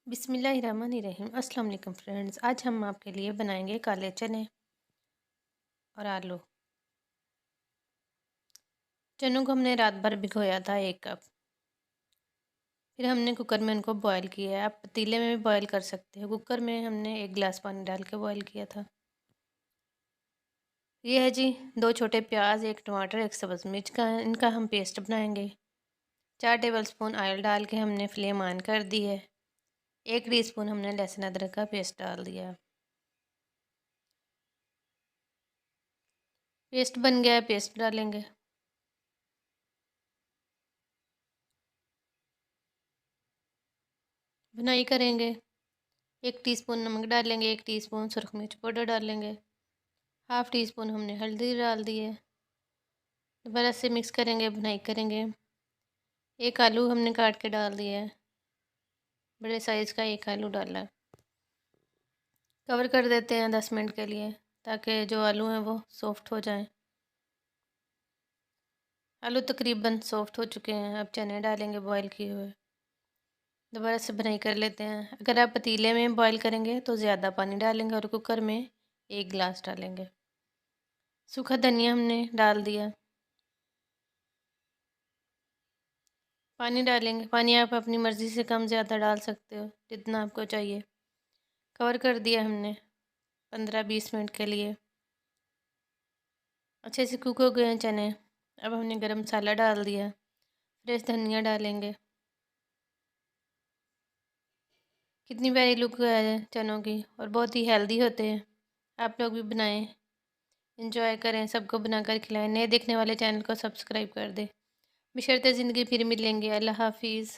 बिस्मिल्लाहिर्रहमानिर्रहीम। अस्सलाम वालेकुम फ्रेंड्स। आज हम आपके लिए बनाएंगे काले चने और आलू। चनों को हमने रात भर भिगोया था 1 कप। फिर हमने कुकर में उनको बॉईल किया है। आप पतीले में भी बॉईल कर सकते हो। कुकर में हमने 1 गिलास पानी डाल के बॉईल किया था। ये है जी 2 छोटे प्याज, 1 टमाटर, 1 सब्ज़ मिर्च का इनका हम पेस्ट बनाएंगे। 4 टेबलस्पून ऑयल डाल के हमने फ्लेम ऑन कर दी है। 1 टीस्पून हमने लहसुन अदरक का पेस्ट डाल दिया। पेस्ट बन गया है, पेस्ट डालेंगे। भुनाई करेंगे। 1 टीस्पून नमक डालेंगे, 1 टीस्पून सुरख मिर्च पाउडर डालेंगे, हाफ़ टी स्पून हमने हल्दी डाल दी है। दोबारा से मिक्स करेंगे, भुनाई करेंगे। 1 आलू हमने काट के डाल दिया है, बड़े साइज़ का 1 आलू डाला है। कवर कर देते हैं 10 मिनट के लिए, ताकि जो आलू हैं वो सॉफ्ट हो जाएं। आलू तकरीबन सॉफ्ट हो चुके हैं। अब चने डालेंगे बॉईल किए हुए। दोबारा से भुनाई कर लेते हैं। अगर आप पतीले में बॉईल करेंगे तो ज़्यादा पानी डालेंगे और कुकर में 1 गिलास डालेंगे। सूखा धनिया हमने डाल दिया। पानी डालेंगे। पानी आप अपनी मर्ज़ी से कम ज़्यादा डाल सकते हो, जितना आपको चाहिए। कवर कर दिया हमने 15-20 मिनट के लिए। अच्छे से कुक हो गए हैं चने। अब हमने गरम मसाला डाल दिया। फ्रेश धनिया डालेंगे। कितनी प्यारी लुक है चनों की और बहुत ही हेल्दी होते हैं। आप लोग भी बनाएं, इंजॉय करें, सबको बनाकर खिलाएं। नए देखने वाले चैनल को सब्सक्राइब कर दें। बशर्ते ज़िंदगी फिर मिलेंगे। अल्लाह हाफिज़।